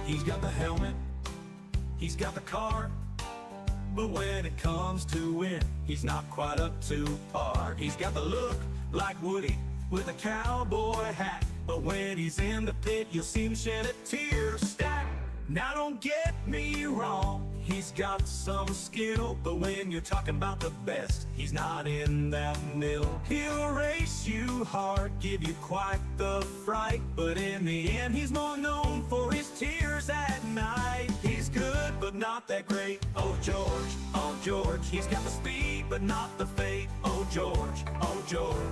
He's got the helmet, he's got the car, but when it comes to win, he's not quite up to par. He's got the look like Woody with a cowboy hat, but when he's in the pit, you'll see him shed a tear stack. Now don't get me wrong, he's got some skill, but when you're talking about the best, he's not in that middle. He'll race you hard, give you quite the fright, but in the end, he's more known for his tears at night. He's good, but not that great. Oh George, he's got the speed, but not the fate. Oh George,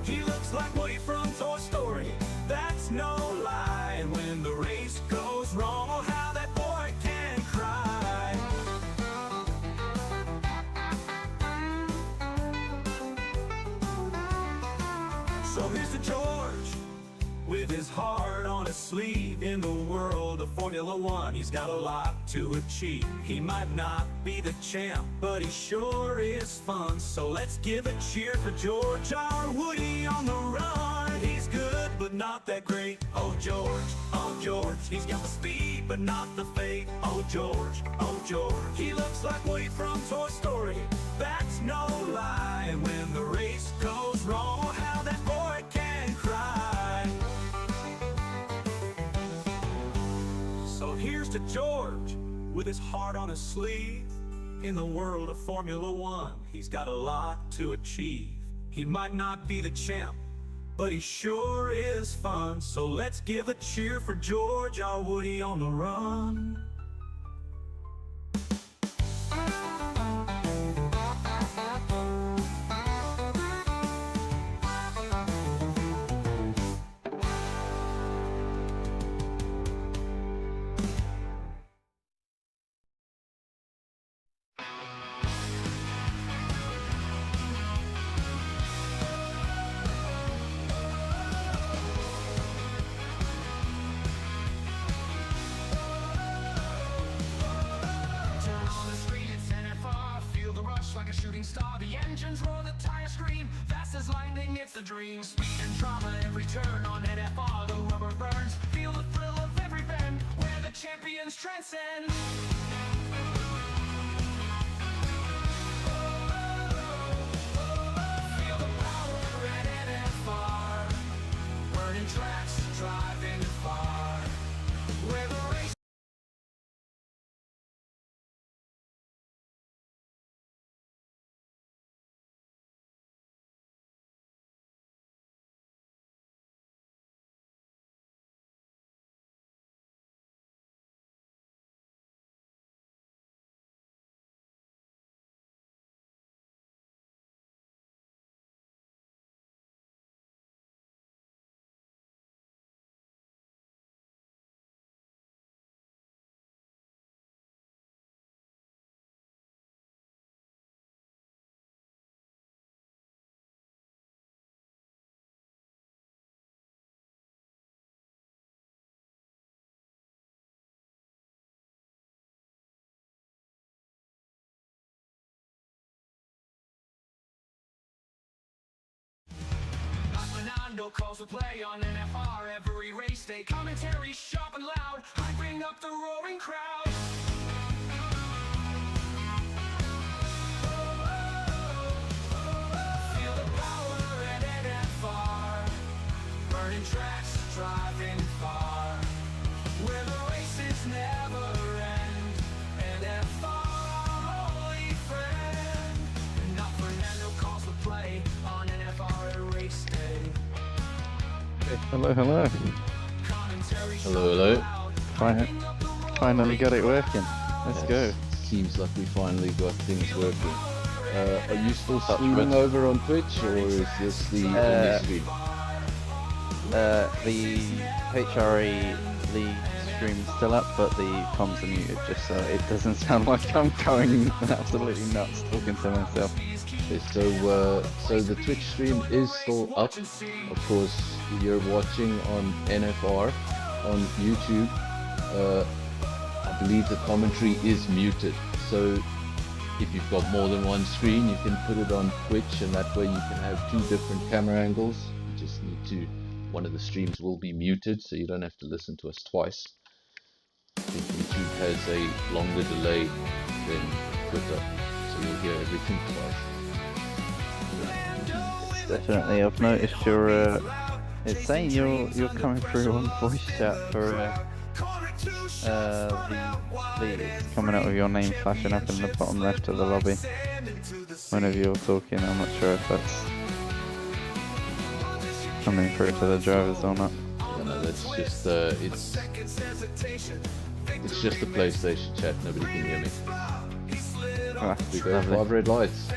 he looks like Woody from Toy Story, that's no lie. And when the race goes wrong, oh how that boy can cry. So here's to George, with his heart on his sleeve. In the world of Formula One, he's got a lot to achieve. He might not be the champ, but he sure is fun. So let's give a cheer for George, our Woody on the run. He's good, but not that great. Oh George, he's got the speed, but not the fate. Oh George, he looks like Woody from Toy Story, that's no lie. And when the race goes wrong, oh how that boy can cry. So here's to George, with his heart on his sleeve. In the world of Formula One, he's got a lot to achieve. He might not be the champ, but he sure is fun. So let's give a cheer for George, our Woody on the run. Like a shooting star, the engines roar, the tires scream, fast as lightning, it's the dream. Speed and drama, every turn on NFR, the rubber burns, feel the thrill of every bend, where the champions transcend. Feel the power at NFR, burning tracks, driving far, where the race. Fernando calls the play on NFR every race day. Commentary sharp and loud, hyping up the roaring crowd. Feel the power at NFR, burning tracks, driving far, where the races never end. NFR, our holy friend. Now Fernando calls the play on NFR at race day. Hello. Finally got it working. Let's go. Seems like we finally got things working. Are you still streaming over on Twitch, or is this the only stream? The HRA league stream's still up, but the comms are muted just so it doesn't sound like I'm going absolutely nuts talking to myself. Okay, so the Twitch stream is still up. Of course, you're watching on NFR on YouTube. I believe the commentary is muted, so if you've got more than one screen, you can put it on Twitch, and that way you can have two different camera angles. You just need to, one of the streams will be muted, so you don't have to listen to us twice. You can has a longer delay than Twitter, so you'll hear everything twice. Definitely, I've noticed your. It's saying you're coming through on voice chat for the it's coming up with your name flashing up in the bottom left of the lobby. Whenever you're talking, I'm not sure if that's coming through to the drivers or not. Yeah, no, that's just it's just the PlayStation chat. Nobody can hear me. Ah, We go lovely. 5 red lights.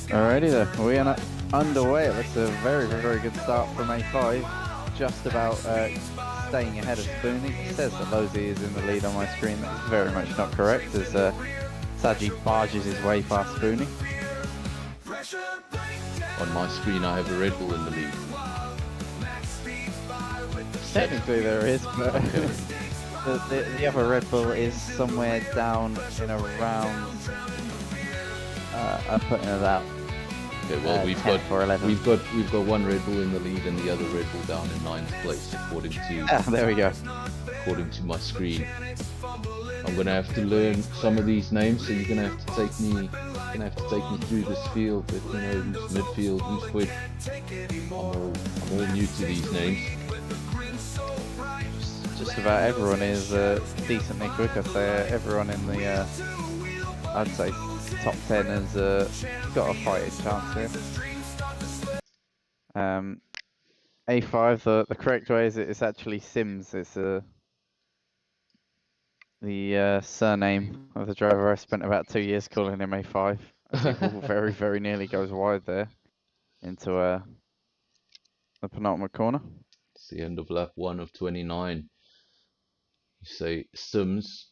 Alrighty then, we are underway. It looks a very, very good start from A5. Just about staying ahead of Spoonie. It says that Losey is in the lead on my screen. That's very much not correct, as Saji barges his way past Spoonie. On my screen, I have a Red Bull in the lead. Technically there is, but the other Red Bull is somewhere down in around. I'm putting it out. Okay, well, we've 10 or 11. we've got one Red Bull in the lead and the other Red Bull down in 9th place, according There we go. to my screen. I'm gonna have to learn some of these names, so you're gonna have to take me through this field. But you know, who's midfield, who's quick. I'm all new to these names. Just about everyone is decently quick. I'd say everyone in the, I'd say top 10 has got a fighting chance here. A5, the correct way is it's actually Sims. It's the surname of the driver. I spent about 2 years calling him A5. As he very, very nearly goes wide there into the penultimate corner. It's the end of lap 1 of 29. You say Sims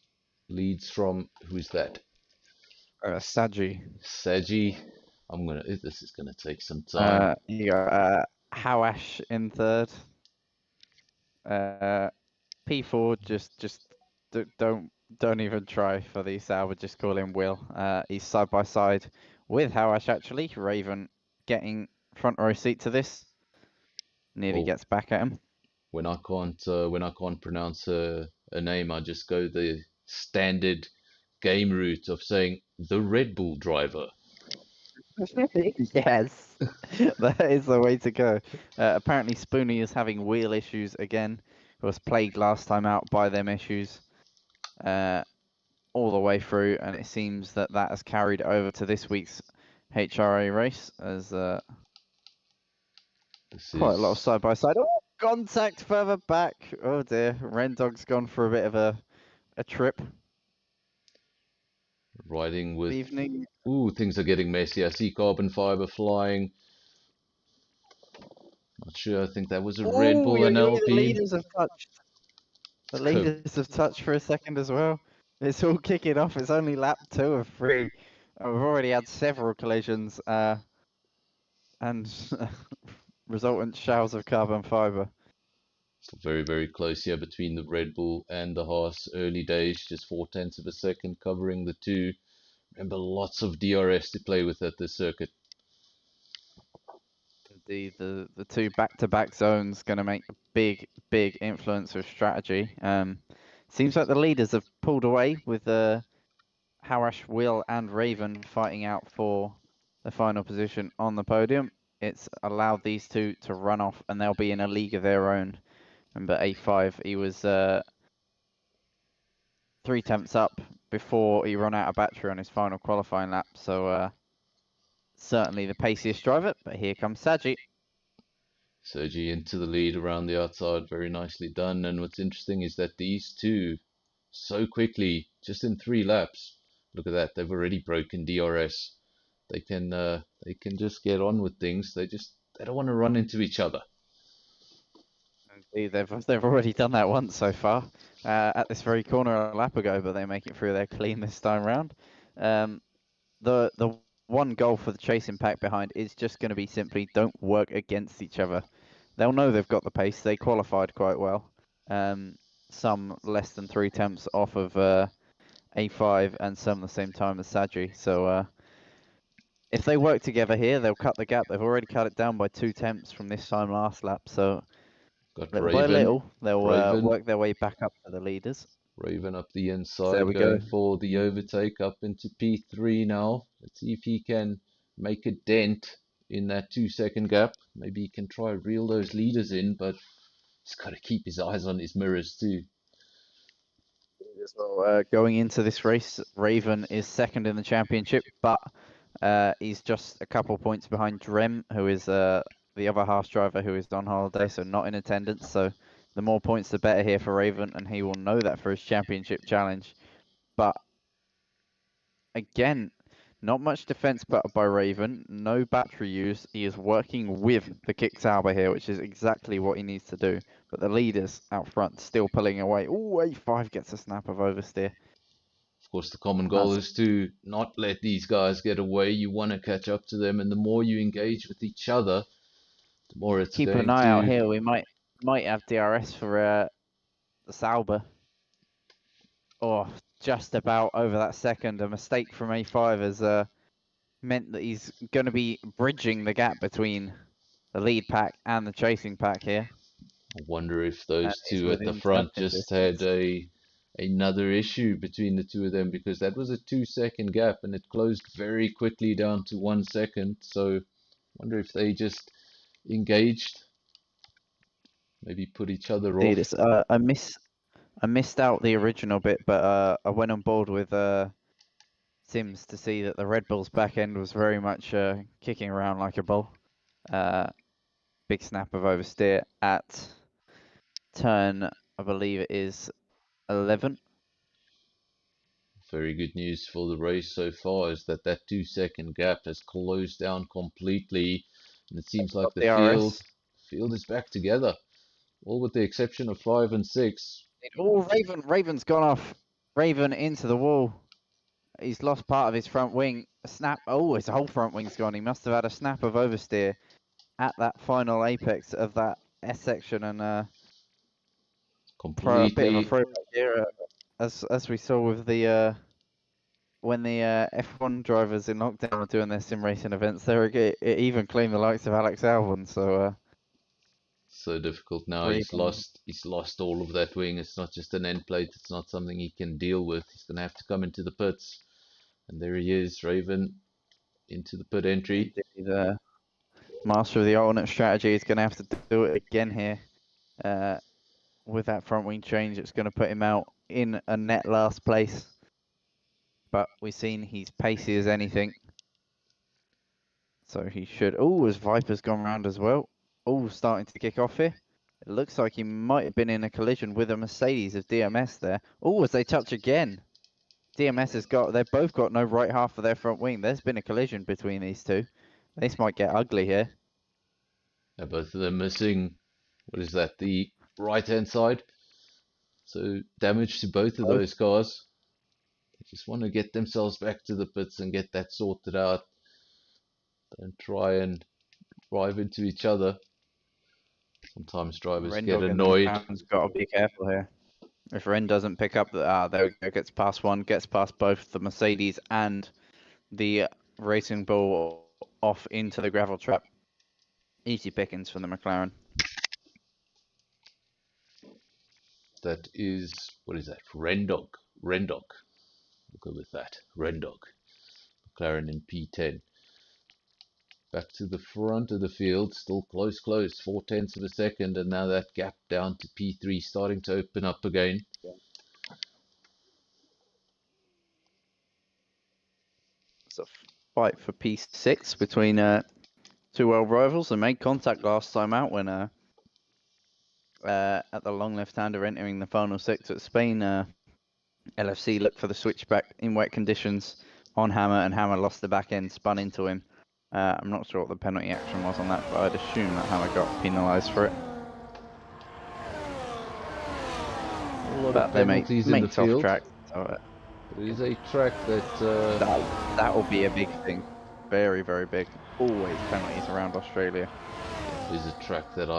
leads from, who's that? Saji. Saji. This is gonna take some time. You got Hawash in third. P4 just don't even try for the Sauber. Just call him Will. He's side by side with Hawash actually. Raven getting front row seat to this. Nearly Oh. gets back at him. When I can't pronounce a name, I just go the standard game route of saying the Red Bull driver. Yes, that is the way to go. Apparently Spoonie is having wheel issues again. He was plagued last time out by them issues all the way through, and it seems that has carried over to this week's HRA race as quite a lot of side by side. Oh, contact further back. Oh dear, Rendog's gone for a bit of a trip. Riding with. Evening. Ooh, things are getting messy. I see carbon fiber flying. Not sure. I think that was a Red Bull and The LP. leaders have touched. The leaders have touched for a second as well. It's all kicking off. It's only lap 2 of 3. We've already had several collisions and resultant showers of carbon fiber. So very, very close here between the Red Bull and the Haas. Early days, just 0.4 of a second covering the two. Remember, lots of DRS to play with at this circuit. The two back-to-back zones going to make a big influence with strategy. Seems like the leaders have pulled away with Hawash, Will, and Raven fighting out for the final position on the podium. It's allowed these two to run off, and they'll be in a league of their own. Remember, A5, he was 3 tenths up before he ran out of battery on his final qualifying lap. So certainly the paciest driver, but here comes Saji. Sergi into the lead around the outside, very nicely done. And what's interesting is that these two, so quickly, just in 3 laps, look at that, they've already broken DRS. They can just get on with things. They don't want to run into each other. They've already done that once so far at this very corner a lap ago, but they make it through there clean this time round. The one goal for the chasing pack behind is just going to be simply don't work against each other. They'll know they've got the pace. They qualified quite well. Some less than 3 tenths off of A5 and some the same time as Saji. So if they work together here, they'll cut the gap. They've already cut it down by 2 tenths from this time last lap. So Got little Raven. by little, they'll Raven. work their way back up to the leaders. Raven up the inside, There we going go. for the overtake up into P3 now. Let's see if he can make a dent in that 2-second gap. Maybe he can try reel those leaders in, but he's got to keep his eyes on his mirrors too. So going into this race, Raven is second in the championship, but he's just a couple points behind Drem, who is the other Haas driver who is on holiday, so not in attendance. So the more points, the better here for Raven, and he will know that for his championship challenge. But again, not much defense by Raven, no battery use. He is working with the Kicksauber here, which is exactly what he needs to do. But the leaders out front still pulling away. Oh, A5 gets a snap of oversteer. Of course, the common goal is to not let these guys get away. You want to catch up to them, and the more you engage with each other, the more it's Keep going an eye to... out here. We might have DRS for the Sauber. Oh, just about over that second. A mistake from A5 has meant that he's going to be bridging the gap between the lead pack and the chasing pack here. I wonder if those He's two at the within front tapping just had distance. another issue between the two of them, because that was a 2-second gap and it closed very quickly down to 1 second. So I wonder if they just engaged, maybe put each other See off. this. I missed out the original bit, but I went on board with Sims to see that the Red Bull's back end was very much kicking around like a bull. Big snap of oversteer at turn, I believe it is 11. Very good news for the race so far is that 2-second gap has closed down completely, and it seems like the DRS. field is back together, all with the exception of 5 and 6. Oh, Raven's gone off. Raven into the wall. He's lost part of his front wing. A snap. Oh, his whole front wing's gone. He must have had a snap of oversteer at that final apex of that S section, and for a bit of a Completely, throwback here, as we saw with the when the F1 drivers in lockdown were doing their sim racing events, it even claimed the likes of Alex Albon. So so difficult now. Raven, He's lost all of that wing. It's not just an end plate. It's not something he can deal with. He's going to have to come into the pits. And there he is, Raven, into the pit entry. the master of the alternate strategy, is going to have to do it again here. With that front wing change, it's going to put him out in a net last place. But we've seen he's pacey as anything. So he should... Oh, as Viper's gone round as well. Oh, starting to kick off here. It looks like he might have been in a collision with a Mercedes of DMS there. Oh, as they touch again. DMS has got... They've both got no right half of their front wing. There's been a collision between these two. This might get ugly here. Now both of them missing, what is that, the right-hand side. So damage to both of those cars. They just want to get themselves back to the pits and get that sorted out. Don't try and drive into each other. Sometimes drivers get annoyed. Has got to be careful here. If Ren doesn't pick up the... there we go, gets past one, gets past both the Mercedes and the Racing Bull off into the gravel trap. Easy pickings for the McLaren. That is, what is that? Rendog. We'll go with that. Rendog. McLaren in P10. Back to the front of the field, still close, 4/10 of a second, and now that gap down to P3 starting to open up again. It's a fight for P6 between two world rivals. They made contact last time out when at the long left-hander entering the final 6 at Spain. LFC looked for the switchback in wet conditions on Hammer, and Hammer lost the back end, spun into him. I'm not sure what the penalty action was on that, but I'd assume that Hammer got penalised for it. A lot But of they make penalties in the soft field. track. So, It is a track that that will be a big thing. Very, very big. Always penalties around Australia. is a track that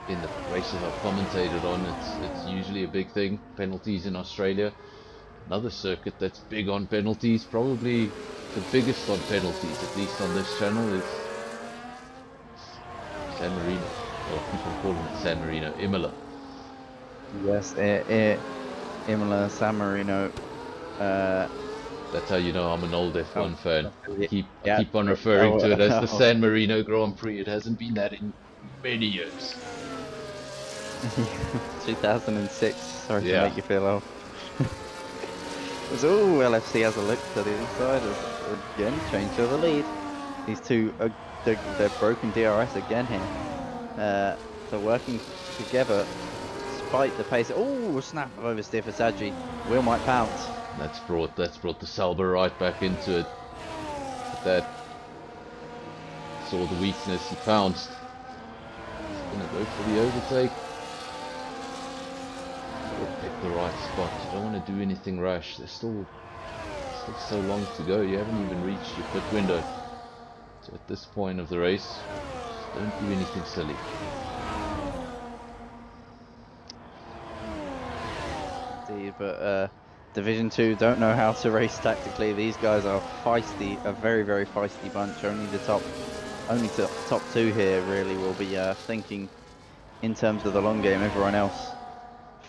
in the races I've commentated on, it's usually a big thing. Penalties in Australia. Another circuit that's big on penalties, probably the biggest on penalties, at least on this channel, is San Marino. Or people call it San Marino, Imola. Yes, Imola, San Marino. That's how you know I'm an old F1 fan. I yeah, keep on oh, referring to it as the oh. San Marino Grand Prix. It hasn't been that in many years. 2006. Sorry to Yeah. make you feel old. Oh, LFC has a look to the inside again, change to the lead. These two, they're broken DRS again here. So working together, despite the pace. Oh, snap of oversteer for Saji. Wheel might pounce. That's brought the Sauber right back into it. But that saw the weakness, he pounced. He's gonna go for the overtake. Gotta pick the right spot. You don't want to do anything rash. There's still so long to go. You haven't even reached your pit window. So at this point of the race, don't do anything silly. Indeed, but Division 2 don't know how to race tactically. These guys are feisty, a very, very feisty bunch. Only the top two here really will be thinking in terms of the long game. Everyone else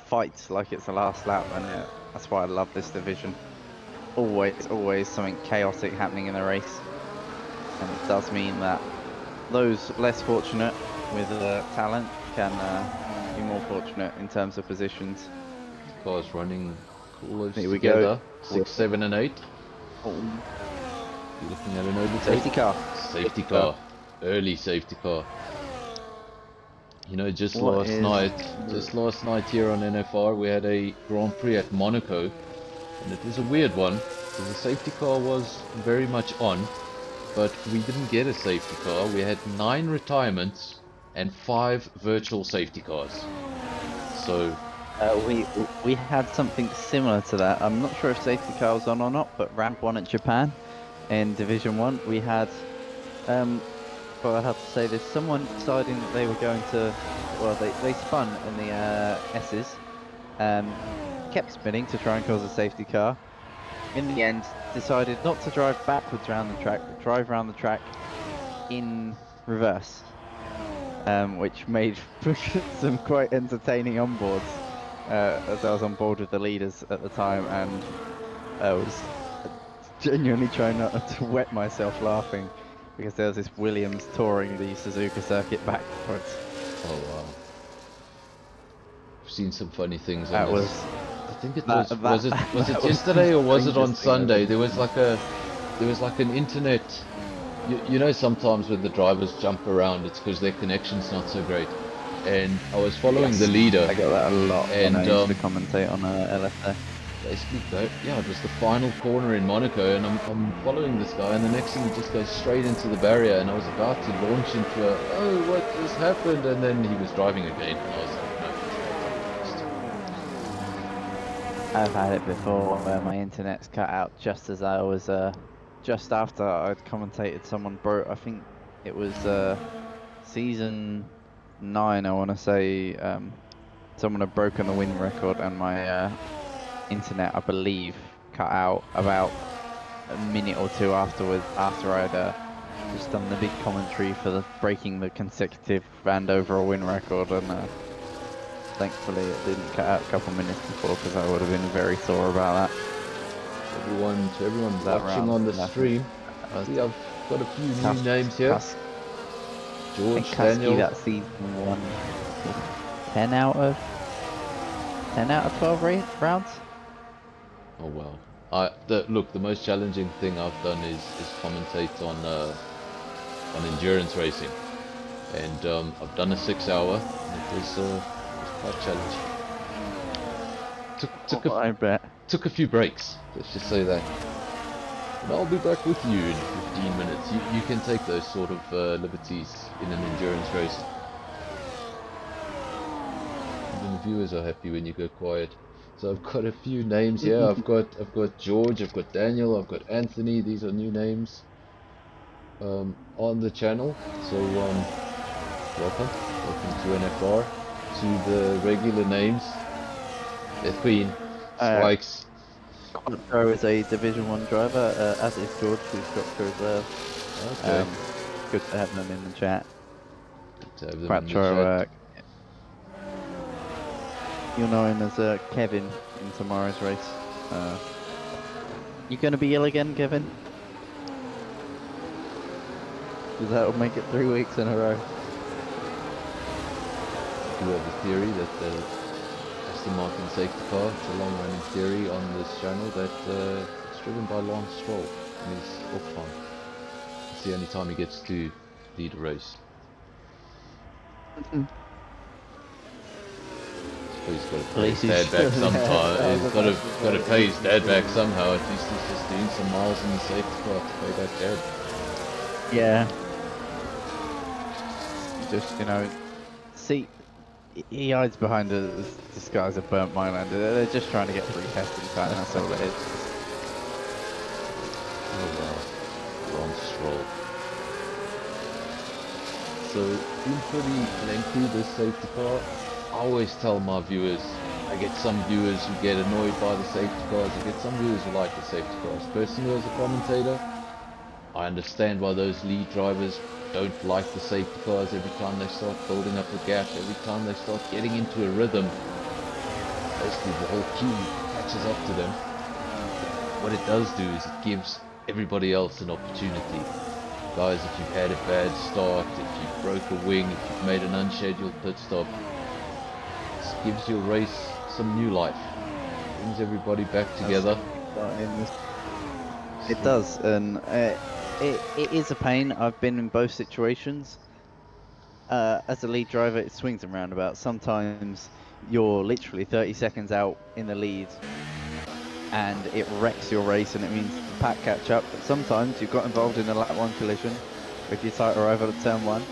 fights like it's the last lap, and that's why I love this division. Always something chaotic happening in the race, and it does mean that those less fortunate with talent can be more fortunate in terms of positions. Cars running close Here we together. go. 6, 7, and 8. Oh, You're looking at an overtake. safety car. Safety car. Early safety car. You know, just What last night here on NFR, we had a Grand Prix at Monaco, and it was a weird one because the safety car was very much on, but we didn't get a safety car. We had 9 retirements and 5 virtual safety cars. So We had something similar to that. I'm not sure if safety car was on or not, but ramp 1 at Japan in Division 1, we had, well, I have to say this, someone deciding that they were going to, well, they spun in the S's, kept spinning to try and cause a safety car. In the end, decided not to drive backwards around the track, but drive around the track in reverse, which made some quite entertaining onboards. As I was on board with the leaders at the time, and I was genuinely trying not to wet myself laughing because there was this Williams touring the Suzuka circuit backwards. oh wow. I've seen some funny things on That this. was I think it that- was that- was that it was yesterday or was it on strangest thing I've Sunday? ever There was like an internet. You know, sometimes when the drivers jump around, it's because their connection's not so great. And I was following the leader. I got that a lot, And, and I used to commentate on LSA. Basically, yeah, it was the final corner in Monaco, and I'm following this guy, and the next thing he just goes straight into the barrier, and I was about to launch into a, oh, what just happened? And then he was driving again, and I was like, no. I've had it before where my internet's cut out just as I was, just after I'd commentated someone broke, I think it was season 9, I want to say, someone had broken the win record, and my internet, I believe, cut out about a minute or two afterwards, after I'd just done the big commentary for breaking the consecutive and overall win record, and thankfully it didn't cut out a couple minutes before, because I would have been very sore about that. To everyone That watching round, on the that stream, was see, I've got a few new Tusk- names here. Tusk- I George, think Kasky Daniel. that season won 10 out of 12 rounds. Oh wow. Look, the most challenging thing I've done is commentate on endurance racing, and I've done a 6-hour. It was quite challenging. I bet. Took a few breaks. Let's just say that. And I'll be back with you in 15 minutes. You can take those sort of liberties in an endurance race. Even the viewers are happy when you go quiet. So I've got a few names here. I've got George, I've got Daniel, I've got Anthony. These are new names on the channel. So welcome to NFR. To the regular names, the Queen, Spikes. Quattro is a Division 1 driver, as is George, who's dropped to reserve. Okay. Good to have them in the chat. Good to have them in the Quattro, chat. you'll know him as Kevin in tomorrow's race. You going to be ill again, Kevin? Because that'll make it 3 weeks in a row. I do have a theory that Aston Martin safety car, it's a long-running theory on this channel, that it's driven by Lance Stroll in his off time. It's the only time he gets to lead a race. So he's got to pay his dad back sometime. He's got to pay his dad back somehow. At least he's just doing some miles in the safety car to pay back dad. Yeah. Just, you know, see, he hides behind a disguise of burnt Mylander. They're just trying to get free testing time, that's all it is. Oh wow, Lance Stroll. So, been pretty lengthy, this safety car. I always tell my viewers, I get some viewers who get annoyed by the safety cars, I get some viewers who like the safety cars. Personally, as a commentator, I understand why those lead drivers don't like the safety cars. Every time they start building up a gap, every time they start getting into a rhythm, basically the whole queue catches up to them. What it does do is it gives everybody else an opportunity. Guys, if you've had a bad start, if you broke a wing, if you've made an unscheduled pit stop, this gives your race some new life. Brings everybody back together. It does, and it is a pain. I've been in both situations. As a lead driver, it swings and roundabouts. Sometimes you're literally 30 seconds out in the lead and it wrecks your race and it means the pack catch up. But sometimes you've got involved in a lap 1 collision with your tight arrival at turn 1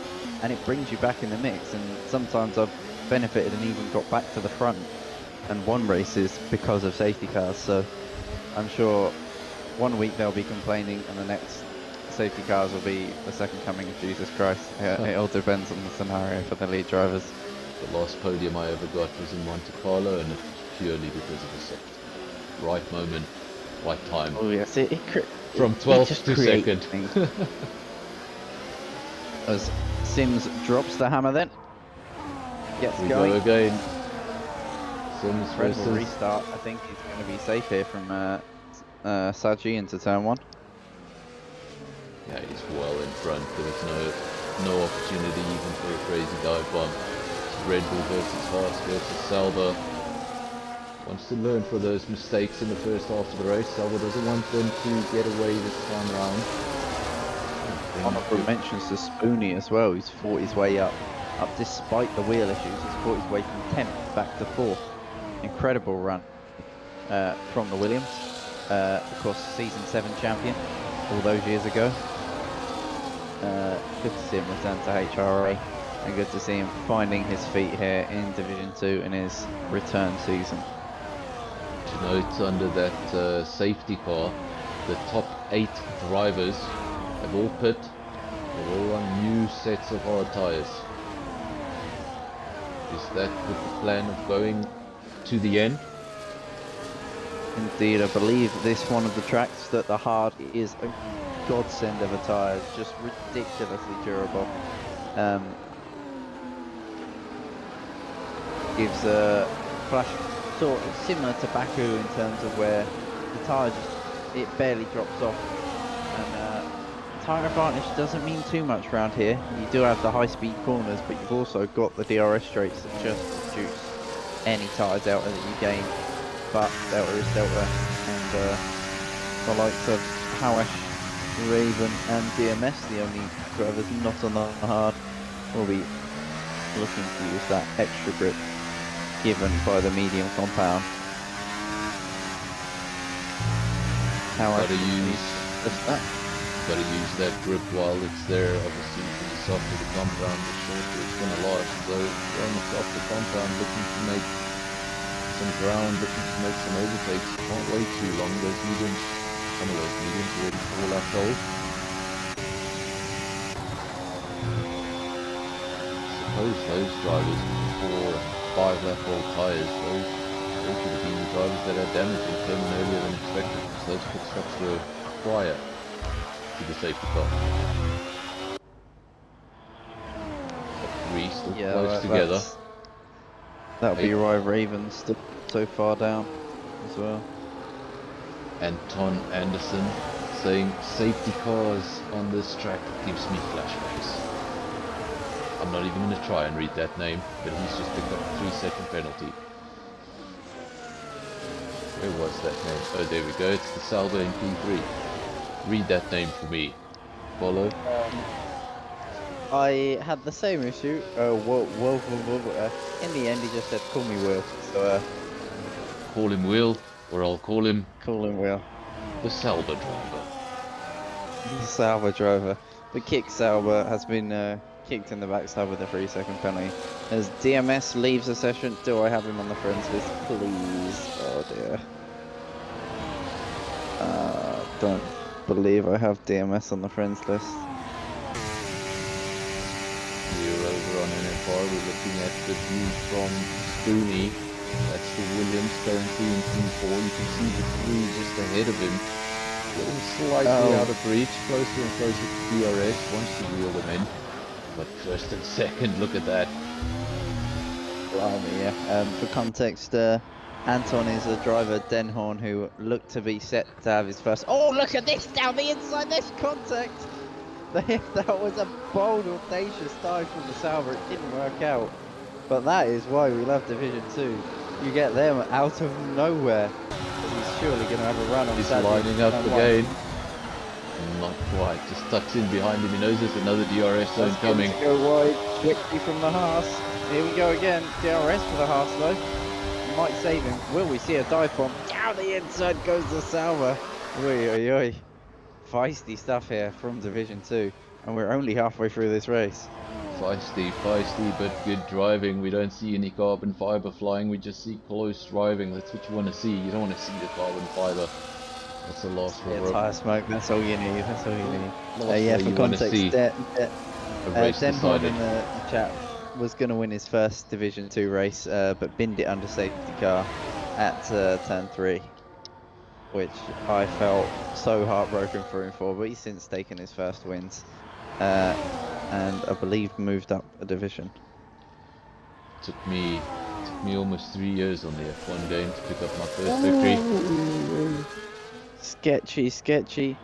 and it brings you back in the mix. And sometimes I've benefited and even got back to the front and won races because of safety cars. So I'm sure 1 week they'll be complaining and the next safety cars will be the second coming of Jesus Christ. It all depends on the scenario for the lead drivers. The last podium I ever got was in Monte Carlo, and it was purely because of the safety. Right moment, right time. Oh yes, From 12th to second. As Sims drops the hammer then. Gets We going. go again. Sims Red Bull versus... restart. I think he's going to be safe here from Saji into turn 1. Yeah, he's well in front. There was no opportunity even for a crazy dive bomb. It's Red Bull versus Haas versus Sauber. Wants to learn from those mistakes in the first half of the race. Sauber doesn't want them to get away this time around. Honourable mentions to Spoonie as well. He's fought his way up despite the wheel issues. He's fought his way from 10th back to 4th. Incredible run from the Williams. Of course, season 7 champion all those years ago. Good to see him return to HRA and good to see him finding his feet here in Division 2 in his return season. To note, under that safety car, the top 8 drivers have all pit. They're all on new sets of hard tyres. Is that with the plan of going to the end? Indeed, I believe this one of the tracks that the hard is a godsend of a tyre, just ridiculously durable. Gives a flash sort of similar to Baku in terms of where the tyre it barely drops off, and tyre advantage doesn't mean too much around here. You do have the high speed corners, but you've also got the DRS straights that just reduce any tyre delta that you gain. But delta is delta, and the likes of Hawash, Raven and DMS, the only drivers not on the hard, will be looking to use that extra grip given by the medium compound. Hawash Gotta use that grip while it's there. Obviously, the softer the compound, the shorter it's gonna last. So you're on the softer compound looking to make some ground, looking to make some overtakes. Can't wait too long. Those mediums, some of those mediums already 4 laps old. Suppose those drivers with 4 and 5 lap old tyres, those should have been the drivers that had damage and came in earlier than expected, because those pit stops were prior to the safety car. Top 3 still close together. That'll be why Raven's stood so far down. as well. Anton Anderson saying safety cars on this track gives me flashbacks. I'm not even going to try and read that name, but he's just picked up a 3-second penalty. Where was that name? Oh, there we go. It's the Sauber in P3. Read that name for me. Follow. I had the same issue. In the end, he just said, "Call me Will." So Call him Will, or I'll call him call him Will. the Sauber driver. The Sauber driver. The kick Sauber has been kicked in the backside with a 3-second penalty. As DMS leaves the session, do I have him on the friends list, please? Oh dear. Don't believe I have DMS on the friends list. Here over on NFR, we're looking at the view from Spoony. That's the Williams currently in P4. You can see the 3 just ahead of him. Getting slightly out of reach, closer and closer to DRS, wants to reel them in. But first and second, look at that. Blimey, yeah. For context, Anton is a driver, Denhorn, who looked to be set to have his first. Oh, look at this down the inside. This contact. That was a bold, audacious dive from the Sauber. It didn't work out, but that is why we love Division 2. You get them out of nowhere. He's surely going to have a run on He's Saturday. lining up again. Not quite. Just tucks in behind him. He knows there's another DRS zone coming. Go wide quickly from the Haas. Here we go again. DRS for the Haas though. Might save him. Will we see a dive bomb? Down the inside goes the Sauber. Oi, oi, oi. Feisty stuff here from Division 2. And we're only halfway through this race. Feisty, but good driving. We don't see any carbon fiber flying. We just see close driving. That's what you want to see. You don't want to see the carbon fiber. That's the last one. Yeah, tyre smoke. That's all you need. That's all you need. Yeah, for you wanna context, see Denhorn in the chat was going to win his first Division 2 race, but binned it under safety car at turn 3, which I felt so heartbroken for him for. But he's since taken his first wins, and I believe moved up a division. Took me almost 3 years on the F1 game to pick up my first victory. Sketchy.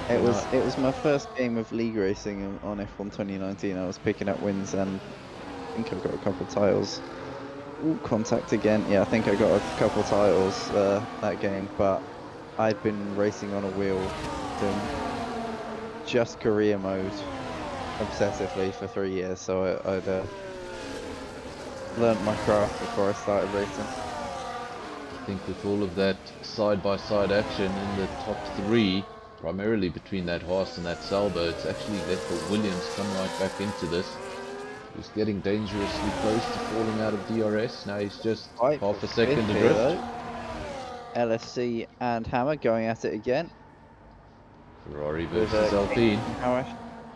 It was my first game of league racing on F1 2019. I was picking up wins and I think I got a couple of titles. Ooh, contact again. Yeah, I think I got a couple of titles that game, but I'd been racing on a wheel doing just career mode obsessively for 3 years, so I'd learnt my craft before I started racing. I think with all of that side-by-side action in the top 3, primarily between that Haas and that Sauber, it's actually let the Williams come right back into this. He was getting dangerously close to falling out of DRS. Now he's just half a second adrift. LSC and Hammer going at it again. Ferrari versus Alpine.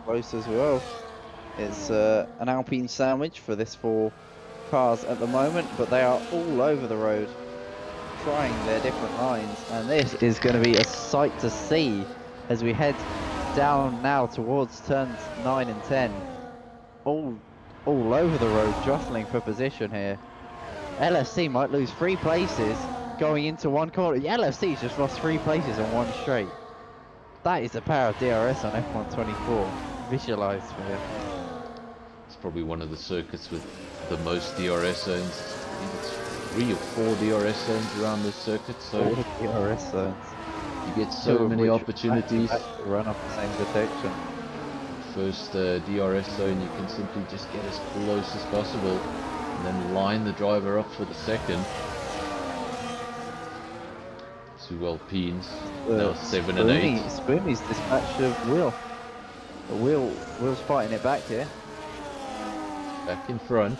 Close as well. It's an Alpine sandwich for this 4 cars at the moment, but they are all over the road, trying their different lines, and this is going to be a sight to see as we head down now towards turns 9 and 10. All over the road, jostling for position here. LFC might lose 3 places going into one corner. The LFC's just lost 3 places on one straight. That is the power of DRS on F1 24, visualized for you. It's probably one of the circuits with the most DRS zones. I think it's 3 or 4 DRS zones around this circuit, so 4 DRS zones. you get so many opportunities. Run off the same detection. First DRS zone, you can simply just get as close as possible and then line the driver up for the second. 2 Alpines, now 7 and 8. Spoony's dispatch of Will. Will's fighting it back here. Back in front.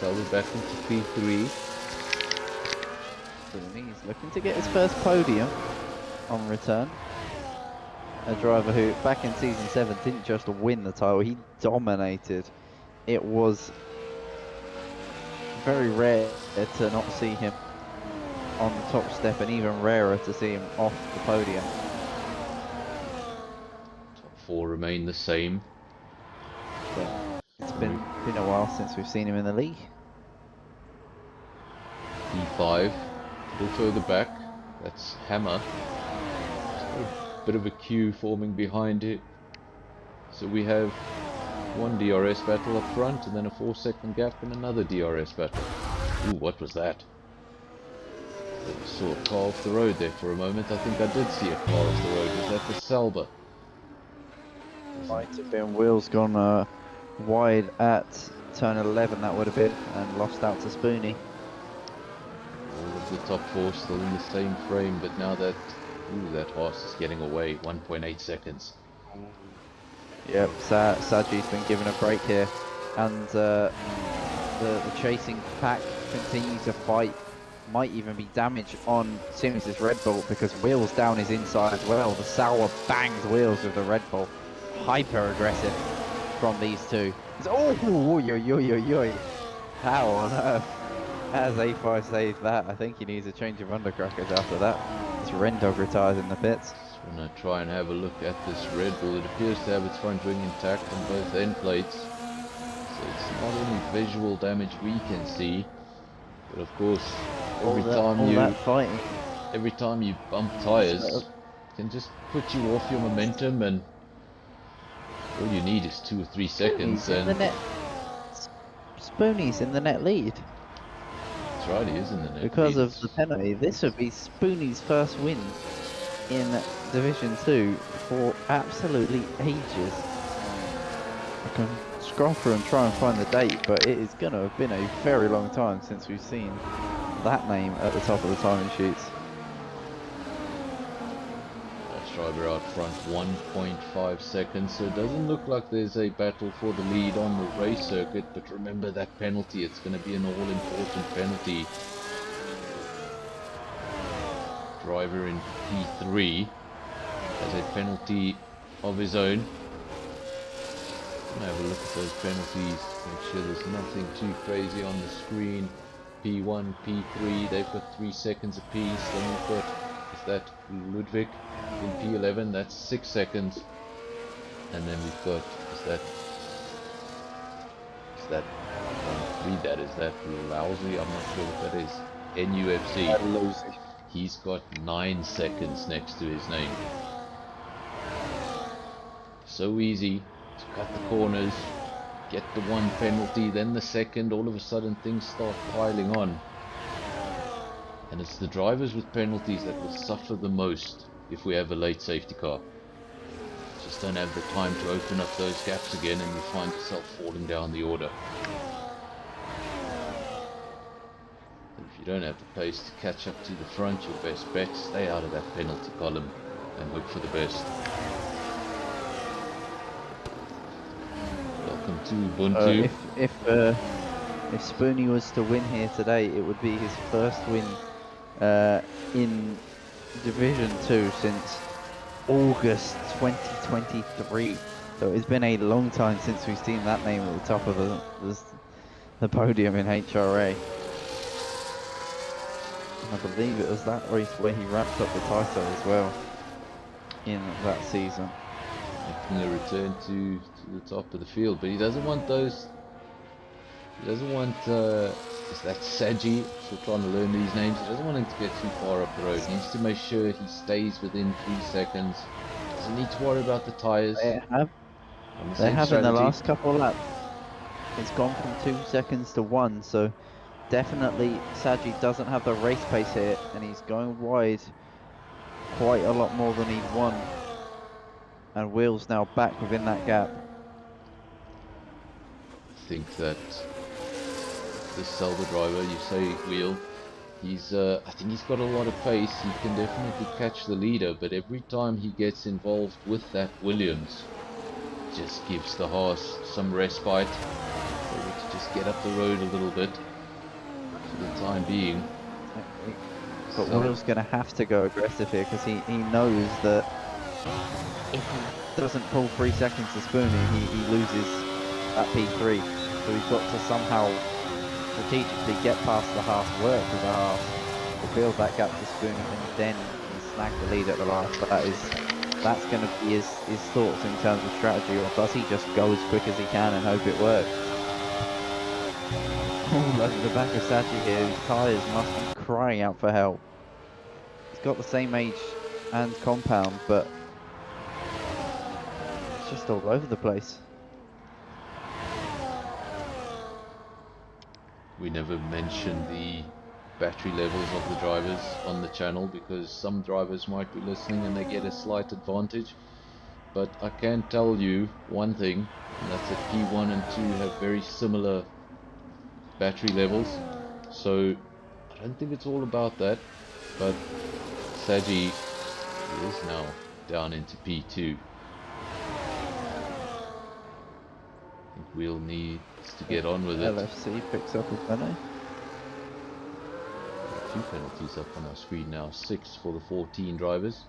Sauber back into P3. Spoony's looking to get his first podium on return. A driver who, back in season 7, didn't just win the title, he dominated. It was very rare to not see him on the top step, and even rarer to see him off the podium. Top 4 remain the same. But it's been a while since we've seen him in the league. P5, little further back, that's Hammer. A bit of a queue forming behind it. So we have one DRS battle up front and then a 4-second gap and another DRS battle. Ooh, what was that? I saw a car off the road there for a moment. I think I did see a car off the road. Was that the Salba? Might have been wheels gone wide at turn 11, that would have been, and lost out to Spoonie. All of the top four still in the same frame, but now that that horse is getting away. 1.8 seconds. Yep, Saji's been given a break here, and the chasing pack continues to fight. Might even be damage on Sims' Red Bull because Wheels down his inside as well. The Sour bangs Wheels with the Red Bull. Hyper aggressive from these two. Oh, how on earth has A5 saved that? I think he needs a change of undercrackers after that. This Rendog retires in the pits. Just want to try and have a look at this Red Bull. It appears to have its front wing intact on both end plates. So it's not any visual damage we can see. But of course, every time you bump tires, it can just put you off your momentum, and all you need is 2 or 3 seconds. Spoonie's in the net lead. That's right, he is in the net because lead. of the penalty. This would be Spoonie's first win in Division 2 for absolutely ages. I can scroll through and try and find the date, but it is going to have been a very long time since we've seen that name at the top of the timing sheets. Driver out front 1.5 seconds, so it doesn't look like there's a battle for the lead on the race circuit, but remember that penalty, it's going to be an all-important penalty. Driver in P3 has a penalty of his own. I'm going to have a look at those penalties, make sure there's nothing too crazy on the screen. P1, P3, they've got 3 seconds apiece. Then we've got, is that Ludwig in P11, that's 6 seconds. And then we've got, I can't read that, is that Lousy? I'm not sure what that is. NUFC. He's got 9 seconds next to his name. So easy to cut the corners, get the one penalty, then the second, all of a sudden things start piling on. And it's the drivers with penalties that will suffer the most if we have a late safety car. Just don't have the time to open up those gaps again and you find yourself falling down the order. If you don't have the pace to catch up to the front, your best bet, stay out of that penalty column and hope for the best. Welcome to Ubuntu. If Spoonie was to win here today, it would be his first win in Division 2 since August 2023. So it's been a long time since we've seen that name at the top of the podium in HRA. I believe it was that race where he wrapped up the title as well in that season. Making a return to the top of the field, but he doesn't want those. He doesn't want. Is that Saji? Still trying to learn these names. He doesn't want him to get too far up the road. He needs to make sure he stays within 3 seconds. Doesn't need to worry about the tyres. They have in the last couple of laps. It's gone from 2 seconds to 1, so definitely Saji doesn't have the race pace here, and he's going wide quite a lot more than he'd won. And Wheels now back within that gap. I think that this Silver driver, you say Wheel, he's I think he's got a lot of pace. He can definitely catch the leader, but every time he gets involved with that Williams, just gives the horse some respite. Able to just get up the road a little bit for the time being. But Wheel's going to have to go aggressive here because he knows that if he doesn't pull 3 seconds to Spoonie, he loses that P3. So he's got to somehow strategically get past the half, work with the half, to build that gap to Spoonie, and then snag the lead at the last. But that's going to be his thoughts in terms of strategy, or does he just go as quick as he can and hope it works? All over the back of Saji here, his tyres must be crying out for help. got the same age and compound, but it's just all over the place. We never mention the battery levels of the drivers on the channel because some drivers might be listening and they get a slight advantage. But I can tell you one thing, and that's that P1 and 2 have very similar battery levels. So I don't think it's all about that, but Saji is now down into P2. I think Wheel needs to get on with it. LFC picks up a penalty. 2 penalties up on our screen now, 6 for the 14 drivers.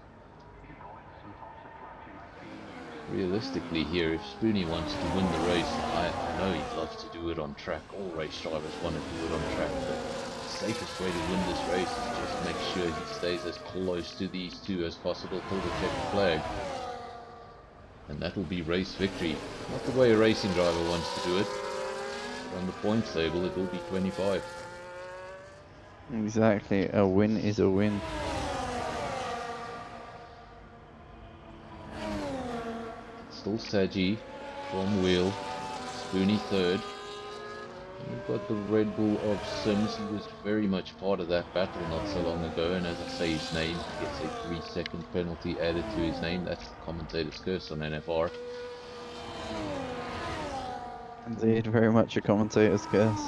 Realistically here, if Spoonie wants to win the race, I know he'd love to do it on track. All race drivers want to do it on track, but the safest way to win this race is just make sure he stays as close to these two as possible till the checkered flag. And that will be race victory. Not the way a racing driver wants to do it. But on the points table it will be 25. Exactly, a win is a win. Still Saji from Wheel, Spoonie third. You've got the Red Bull of Sims, who was very much part of that battle not so long ago, and as I say his name, he gets a 3-second penalty added to his name. That's the commentator's curse on NFR. Indeed, very much a commentator's curse.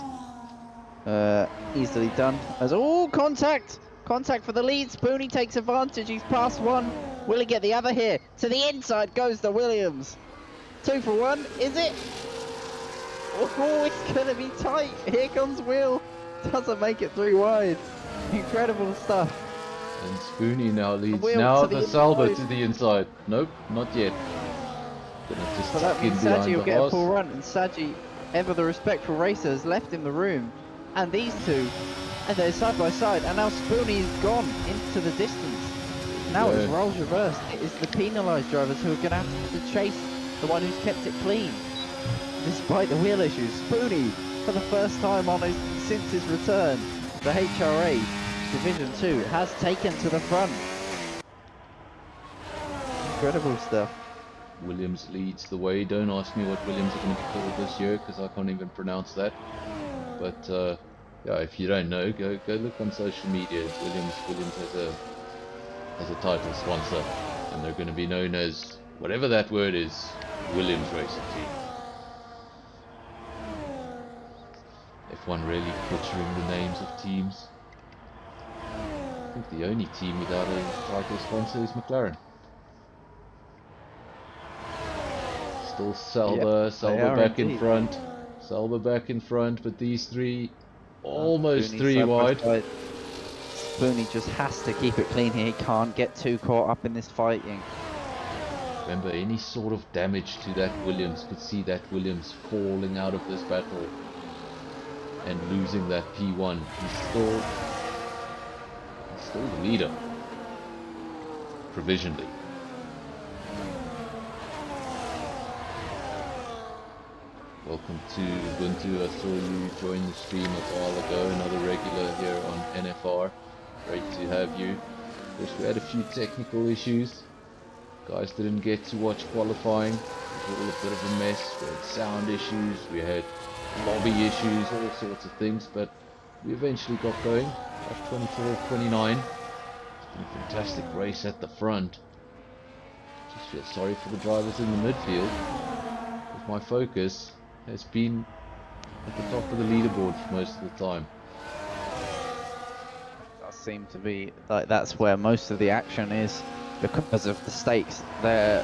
Easily done. As contact! Contact for the lead. Spoonie takes advantage. He's past one. Will he get the other here? To the inside goes the Williams. 2 for 1. Is it? Oh, it's going to be tight. Here comes Will. Doesn't make it 3 wide. Incredible stuff. And Spoonie now leads. Wheel Now to the the Salva inside. to the inside. Nope, not yet. Gonna just So that tuck in means behind Saji will the get a horse. full run, and Saji, ever the respectful racer, has left in the room. And these two, and they're side by side, and now Spoonie is gone into the distance. Now it's Yeah. roles reversed. It is the penalised drivers who are going to have to chase the one who's kept it clean. Despite the wheel issues, Spoonie, for the first time since his return, the HRA Division 2 has taken to the front. Incredible stuff. Williams leads the way. Don't ask me what Williams are going to be called this year because I can't even pronounce that. But yeah, if you don't know, go look on social media. Williams has a title sponsor, and they're going to be known as whatever that word is, Williams Racing Team. F1 really butchering the names of teams. I think the only team without a title sponsor is McLaren. Still Salva, Yep, they Salva are back in indeed. front. Salva back in front, but these three almost Spoonie 3 side by wide. side. Spoonie just has to keep it clean here. He can't get too caught up in this fighting. Remember, any sort of damage to that Williams, could see that Williams falling out of this battle and losing that P1. He's still the leader, provisionally. Welcome to Ubuntu. I saw you join the stream a while ago, another regular here on NFR. Great to have you. Of course, we had a few technical issues. Guys didn't get to watch qualifying. It was all a bit of a mess. We had sound issues, we had lobby issues, all sorts of things, but we eventually got going. Lap 24-29. It's been a fantastic race at the front. Just feel sorry for the drivers in the midfield. Because my focus has been at the top of the leaderboard for most of the time. Does seem to be like that's where most of the action is because of the stakes. They're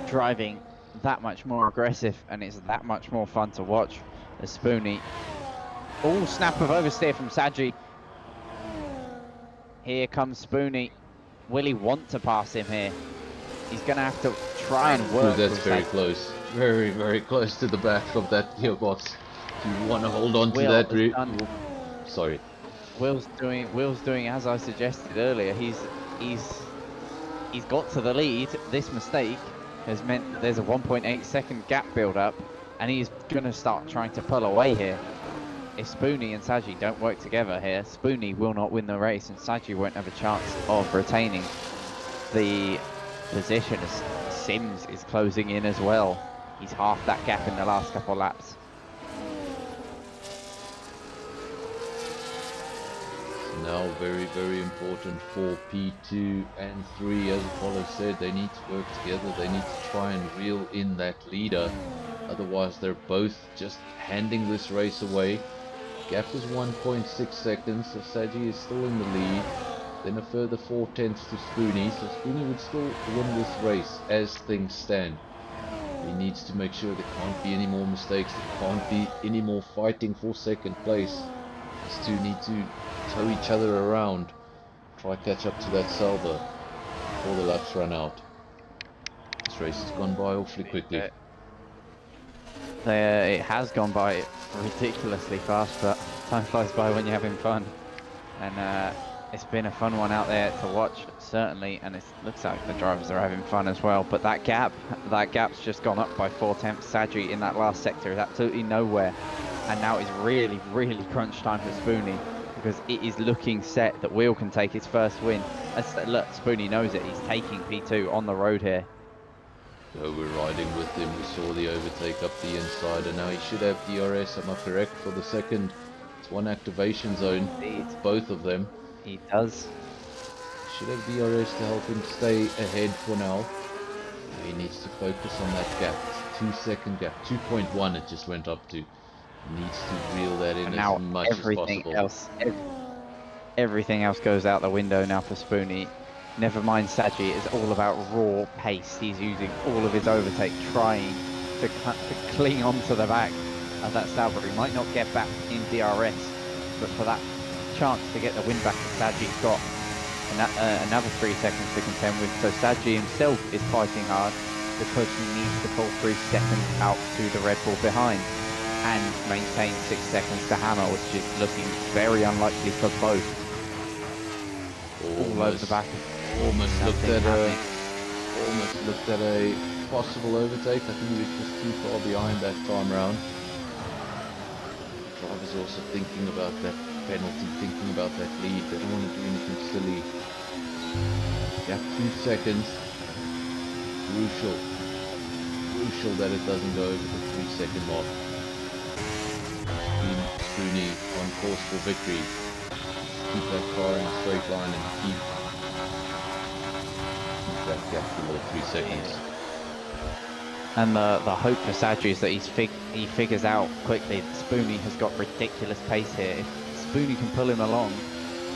driving that much more aggressive, and it's that much more fun to watch. As Spoonie, snap of oversteer from Saji. Here comes Spoonie. Will he want to pass him here? He's going to have to try and work. That's with very Saji. close. Very, very close to the back of that gearbox. If you want to hold on to Will that has route. done- Sorry. Will's doing as I suggested earlier. He's got to the lead. This mistake has meant that there's a 1.8 second gap build up, and he's going to start trying to pull away here. if Spoonie and Saji don't work together here, Spoonie will not win the race, and Saji won't have a chance of retaining the position as Sims is closing in as well. He's half that gap in the last couple of laps. Now very, very important for P2 and 3, as Apollo said, they need to work together, they need to try and reel in that leader, otherwise they're both just handing this race away. Gap is 1.6 seconds, so Saji is still in the lead, then a further 4/10 to Spoonie, so Spoonie would still win this race as things stand. He needs to make sure there can't be any more mistakes, there can't be any more fighting for second place. These two need to tow each other around, try catch up to that Salva before the laps run out. This race has gone by awfully quickly. It has gone by ridiculously fast, but time flies by when you're having fun. And it's been a fun one out there to watch, certainly, and it looks like the drivers are having fun as well. But that gap's just gone up by 4/10. Saji in that last sector is absolutely nowhere. And now it's really, really crunch time for Spoonie, because it is looking set that Wheel can take his first win. Look, Spoonie knows it. He's taking P2 on the road here. So we're riding with him. We saw the overtake up the inside, and now he should have DRS, am I correct, for the second? It's one activation zone, it's both of them. He does. Should have DRS to help him stay ahead for now. He needs to focus on that gap. It's a 2-second gap, 2.1 it just went up to. He needs to reel that in as much as possible. Everything else goes out the window now for Spoonie. Never mind Saji, it's all about raw pace. He's using all of his overtake, trying to cling onto the back of that Salva. He might not get back in DRS, but for that chance to get the win back, Saji's got another 3 seconds to contend with. So Saji himself is fighting hard because he needs to pull 3 seconds out to the Red Bull behind and maintain 6 seconds to Hammer, which is looking very unlikely for both. All over the back. Almost looked at a possible overtake. I think he was just too far behind that time round. Drivers also thinking about that penalty, thinking about that lead. They don't want to do anything silly. Yeah, 2 seconds. Crucial that it doesn't go over the 3-second mark. Spoonie on course for victory. Keep that car in a straight line and keep that gap below 3 seconds. And the hope for Saji is that he figures out quickly that Spoonie has got ridiculous pace here. If Spoonie can pull him along,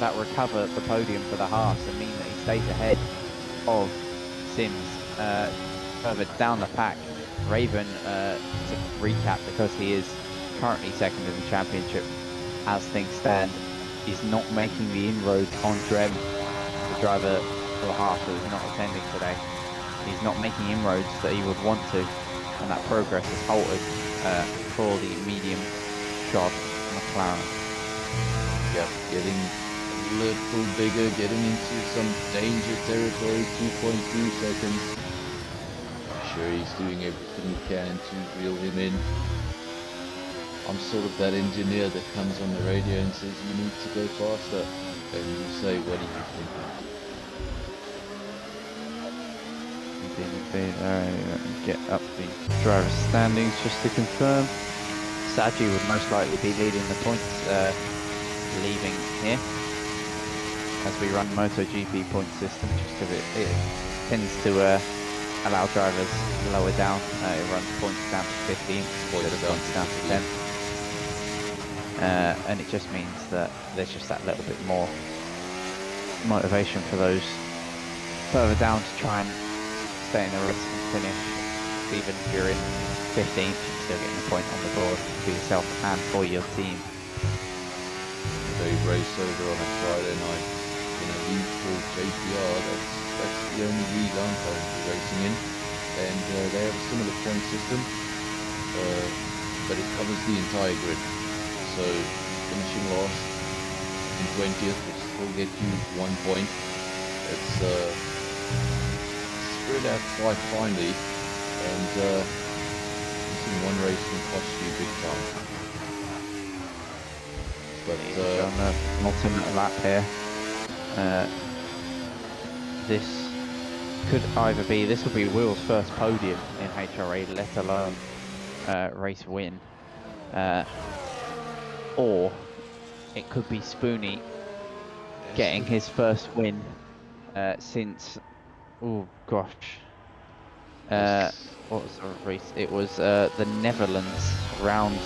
that will recover the podium for the Haas and mean that he stays ahead of Sims further down the pack. Raven, to recap, because he is currently second in the championship as things stand, is not making the inroads on Drem, the driver for the Haas who is not attending today. He's not making inroads that he would want to, and that progress has halted for the medium shod McLaren. Yep, getting a little bigger, getting into some danger territory, 2.2 seconds. I'm sure he's doing everything he can to reel him in. I'm sort of that engineer that comes on the radio and says you need to go faster, and you say what do you think? Get up the driver's standings just to confirm. Saji would most likely be leading the points, leaving here as we run MotoGP point system, just because it tends to allow drivers lower down. It runs points down to 15, points down to 10. And it just means that there's just that little bit more motivation for those further down to try and stay in the race and finish. Even if you're in 15th, you're still getting a point on the board for yourself and for your team. They race over on a Friday night in a league called JPR. That's the only league I'm currently racing in, and they have a similar point system, but it covers the entire grid. So finishing last in 20th will still get you 1 point. It's spread out quite finely, and missing one race can cost you big time. But He's on the penultimate lap here. This could either be, this will be Will's first podium in HRA, let alone race win. Or it could be Spoonie getting his first win since, oh gosh, what was the race? It was the Netherlands round,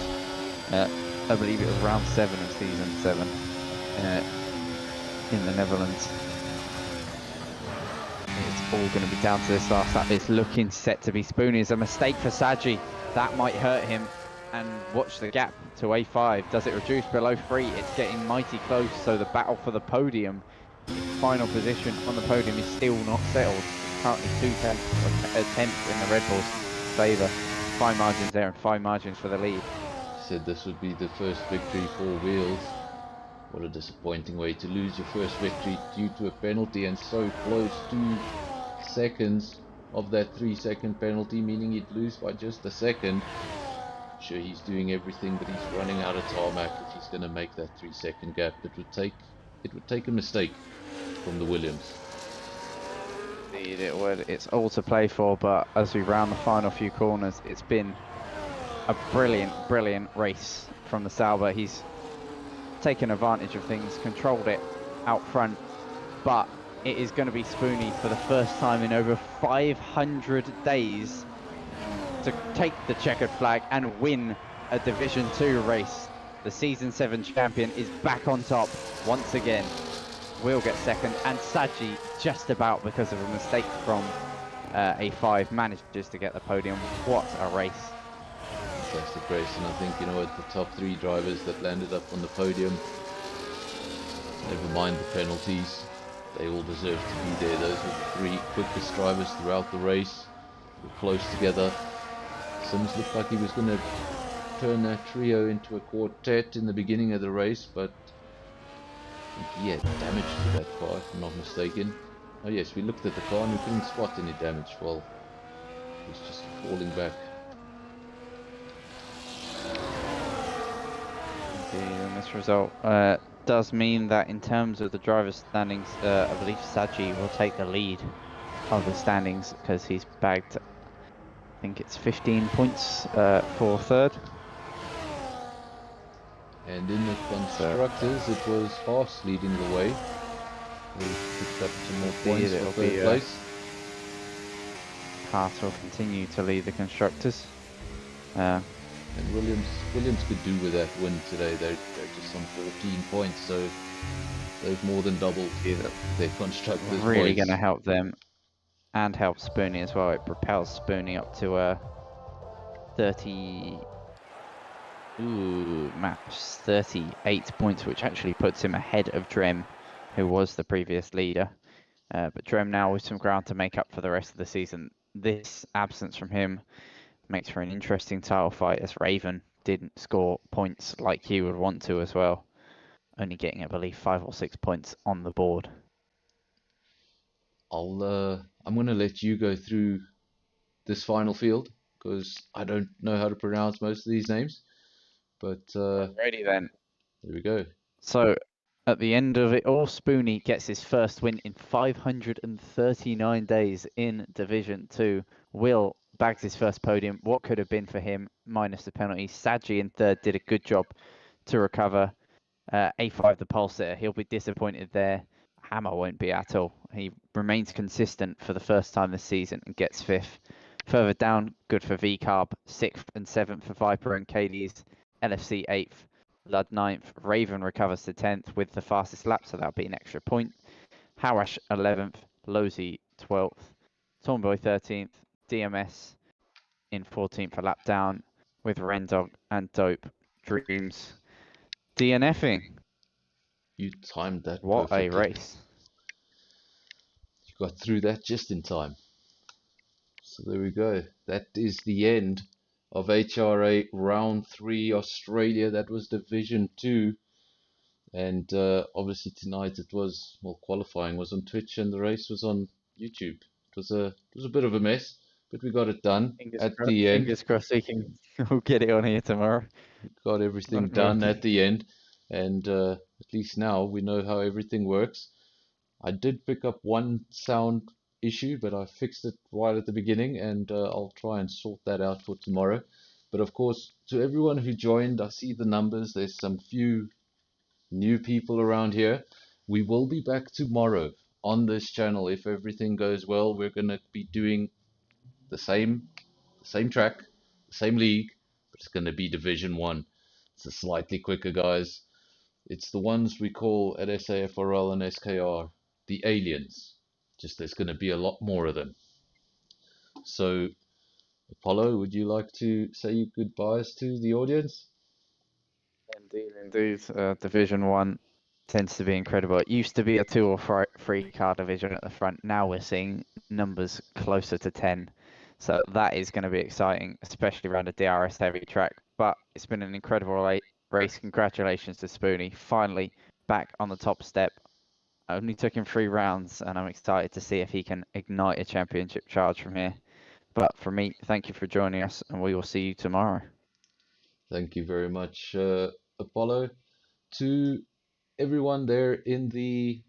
I believe it was round 7 of season 7 in the Netherlands. It's all going to be down to this last lap. It's looking set to be Spoonie's. A mistake for Saji. That might hurt him. And watch the gap to A5. Does it reduce below 3? It's getting mighty close. So the battle for the podium, final position on the podium, is still not settled. Currently 2/10 in the Red Bull's favour. 5 margins there and 5 margins for the lead. said this would be the first victory for Wheels. What a disappointing way to lose your first victory due to a penalty, and so close, 2 seconds of that 3-second penalty, meaning he'd lose by just a second. I'm sure he's doing everything, but he's running out of tarmac if he's going to make that 3-second gap. It would take a mistake from the Williams. Indeed it would. It's all to play for, but as we round the final few corners, it's been a brilliant race from the Sauber. He's taken advantage of things, controlled it out front, but it is going to be Spoonie for the first time in over 500 days to take the checkered flag and win a Division 2 race. The Season 7 champion is back on top once again. Will get second, and Saji, just about because of a mistake from A5, manages to get the podium. What a race. Fantastic race, and I think, you know what, the top 3 drivers that landed up on the podium, never mind the penalties, they all deserve to be there. Those were the 3 quickest drivers throughout the race. They were close together. Sims looked like he was going to turn that trio into a quartet in the beginning of the race, but I think he had damage to that car, if I'm not mistaken. Oh yes, we looked at the car and we couldn't spot any damage. Well, it was just falling back. And this result does mean that in terms of the driver's standings, I believe Saji will take the lead of the standings because he's bagged, I think it's 15 points for third. And in the constructors, it was Haas leading the way. They picked up some more points for third place. Haas will continue to lead the constructors. And Williams could do with that win today. They're just on 14 points, so they've more than doubled their constructors. Really going to help them and help Spoonie as well. It propels Spoonie up to 38 points, which actually puts him ahead of Drem, who was the previous leader. But Drem now with some ground to make up for the rest of the season. This absence from him makes for an interesting title fight, as Raven didn't score points like he would want to as well, only getting, I believe, 5 or 6 points on the board. I'm going to let you go through this final field because I don't know how to pronounce most of these names. But Alrighty then. There we go. So at the end of it all, Spoonie gets his first win in 539 days in Division 2. Will bags his first podium. What could have been for him, minus the penalty. Saji in third did a good job to recover. A5 the pole sitter, he'll be disappointed there. Hammer won't be at all. He remains consistent for the first time this season and gets 5th. Further down, good for VCarb, 6th and 7th for Viper and KD's. LFC 8th, Lud 9th. Raven recovers to 10th with the fastest lap, so that'll be an extra point. Hawash 11th, Lozy 12th, Tomboy 13th, DMS in 14th for lap down, with Rendog and Dope Dreams DNFing. You timed that What perfectly. a race. You got through that just in time. So there we go. That is the end of HRA Round 3 Australia. That was Division 2. And obviously tonight it was, well, qualifying was on Twitch and the race was on YouTube. It was a bit of a mess, but we got it done at the end. Fingers crossed we can we'll get it on here tomorrow. We got everything done at the end. and at least now we know how everything works. I did pick up one sound issue, but I fixed it right at the beginning, and I'll try and sort that out for tomorrow. But of course, to everyone who joined, I see the numbers. There's some few new people around here. We will be back tomorrow on this channel if everything goes well. We're going to be doing the same track, the same league, but it's going to be Division 1. It's a slightly quicker, guys. It's the ones we call at SAFRL and SKR the aliens. Just there's going to be a lot more of them. So, Apollo, would you like to say your goodbyes to the audience? Indeed. Division 1 tends to be incredible. It used to be a 2 or 3 car division at the front. Now we're seeing numbers closer to 10. So that is going to be exciting, especially around a DRS heavy track. But it's been an incredible race. Congratulations to Spoonie. Finally back on the top step. Only took him 3 rounds, and I'm excited to see if he can ignite a championship charge from here. But for me, thank you for joining us, and we will see you tomorrow. Thank you very much, Apollo. To everyone there in the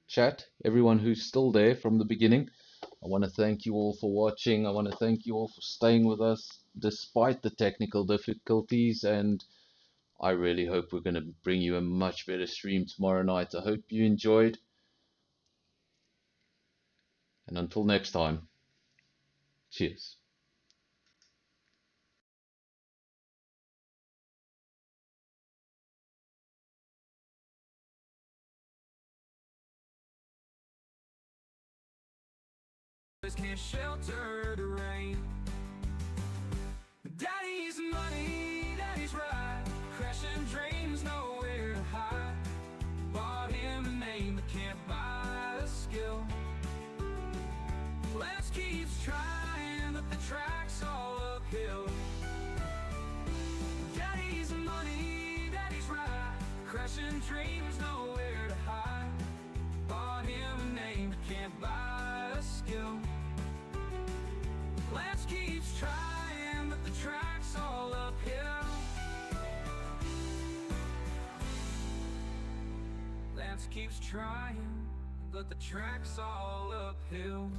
chat, everyone who's still there from the beginning, I want to thank you all for watching. I want to thank you all for staying with us despite the technical difficulties, and I really hope we're going to bring you a much better stream tomorrow night. I hope you enjoyed, and until next time, cheers. Can't shelter the rain. Daddy's money, daddy's right. Crashing dreams, nowhere to hide. Bought him a name but can't buy a skill. Lance keeps trying, but the track's all uphill. Daddy's money, daddy's right. Crashing dreams, nowhere to hide. Bought him a name but can't buy a skill. Lance keeps trying, but the track's all uphill. Lance keeps trying, but the track's all uphill.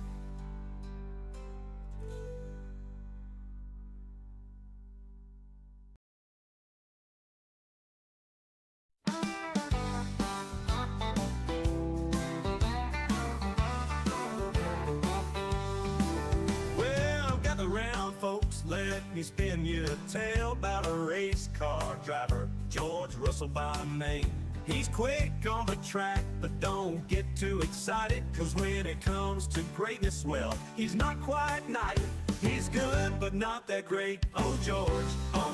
Let me spin you a tale about a race car driver, George Russell by name. He's quick on the track, but don't get too excited, cause when it comes to greatness, well, he's not quite knighted. He's good, but not that great. Oh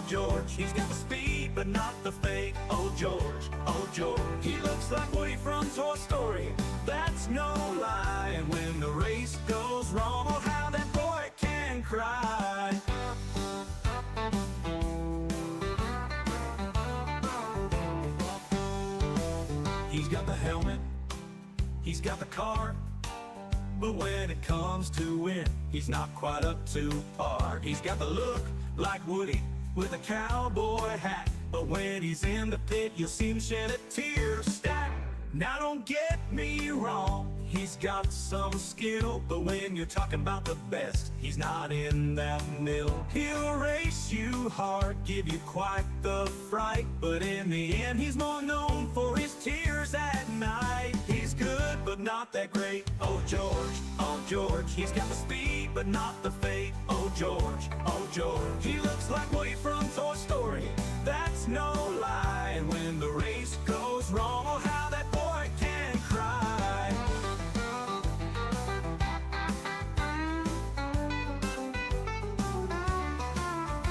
George, he's got the speed, but not the fate. Oh George, he looks like Woody from Toy Story. That's no lie, and when the race goes wrong, oh how that boy can cry. He's got the helmet, he's got the car, but when it comes to win, he's not quite up to par. He's got the look like Woody with a cowboy hat, but when he's in the pit, you'll see him shed a tear stack. Now don't get me wrong, he's got some skill, but when you're talking about the best, he's not in that mill. He'll race you hard, give you quite the fright, but in the end he's more known for his tears at night. He's good, but not that great. Oh George, he's got the speed, but not the fate. Oh George, he looks like Woody from Toy Story. That's no lie, and when the race goes wrong, oh how that boy can cry.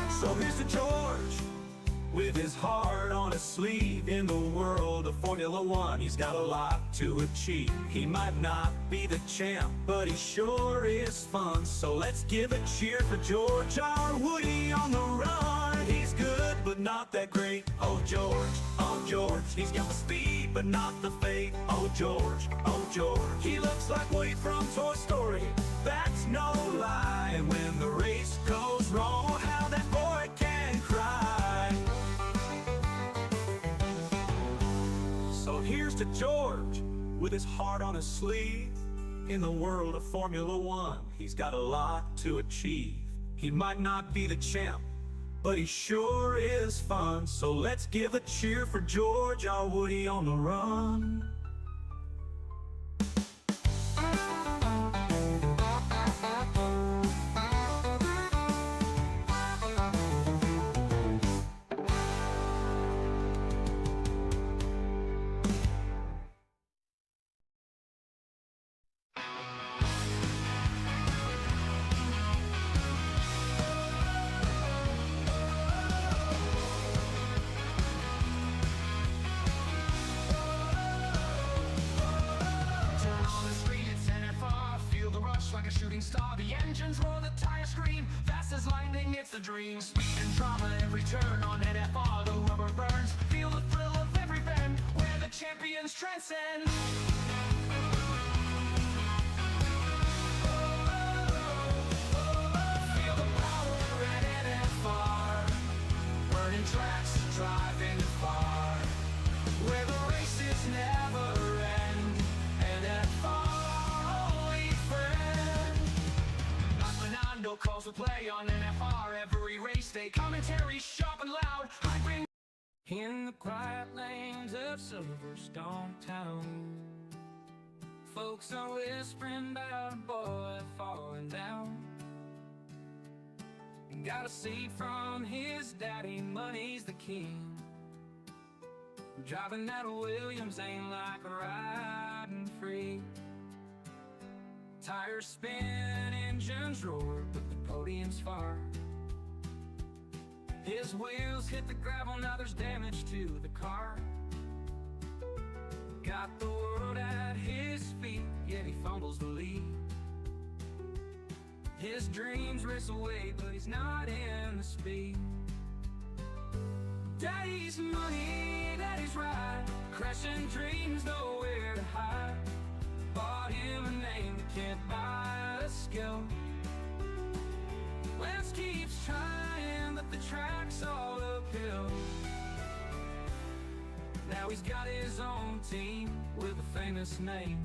So here's to George, with his heart on his sleeve. In the world of Formula One, he's got a lot to achieve. He might not be the champ, but he sure is fun. So let's give a cheer for George, our Woody on the run. He's good, but not that great. Oh George, he's got the speed, but not the fate. Oh George, he looks like Woody from Toy Story. That's no lie, and when the race goes wrong, oh how that boy can cry. with his heart on his sleeve. In the world of Formula One, he's got a lot to achieve. He might not be the champ, but he sure is fun. So let's give a cheer for George, our Woody on the run. Like a shooting star, the engines roar, the tires scream. Fast as lightning, it's the dream. Speed and drama, every turn on NFR, the rubber burns. Feel the thrill of every bend, where the champions transcend. Feel the power at NFR, burning tracks, driving far, where the races never end. NFR. No calls to play on NFR every race day. Commentary sharp and loud. I bring in the quiet lanes of Silverstone town. Folks are whispering about a boy falling down. Got a seat from his daddy, money's the king. Driving that Williams ain't like riding free. Tires spin, engines roar, but the podium's far. His wheels hit the gravel, now there's damage to the car. Got the world at his feet, yet he fumbles the lead. His dreams race away, but he's not in the speed. Daddy's money, daddy's ride, crashing dreams, nowhere to hide. Bought him a name that can't buy a skill. Lance keeps trying, but the track's all uphill. Now he's got his own team with a famous name.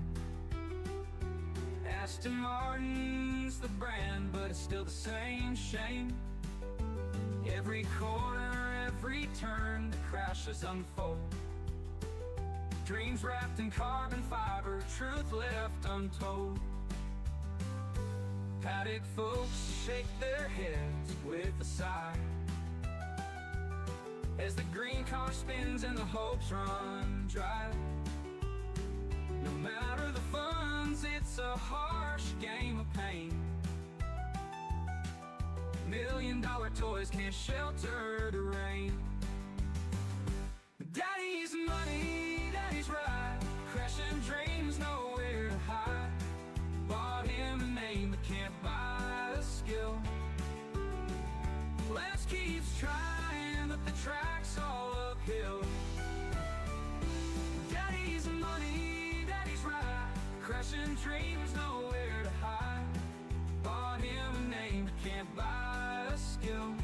Aston Martin's the brand, but it's still the same shame. Every corner, every turn, the crashes unfold. Dreams wrapped in carbon fiber, truth left untold. Paddock folks shake their heads with a sigh as the green car spins and the hopes run dry. No matter the funds, it's a harsh game of pain. $1 million toys can't shelter the rain. Daddy's money, daddy's ride, crashing dreams, nowhere to hide. Bought him a name but can't buy a skill. Lance keeps trying, but the track's all uphill. Daddy's money, daddy's ride, crashing dreams, nowhere to hide. Bought him a name but can't buy a skill.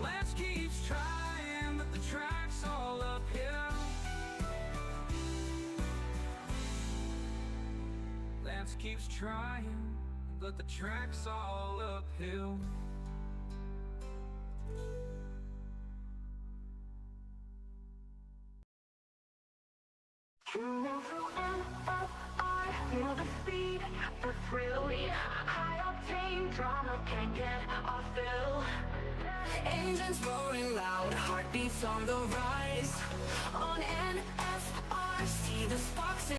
Lance keeps trying, but the track's all uphill. Lance keeps trying, but the track's all uphill. Feel the speed, the thrill, high octane drama can't get off fill. Engines roaring loud, heartbeats on the rise. On NFR, see the sparks in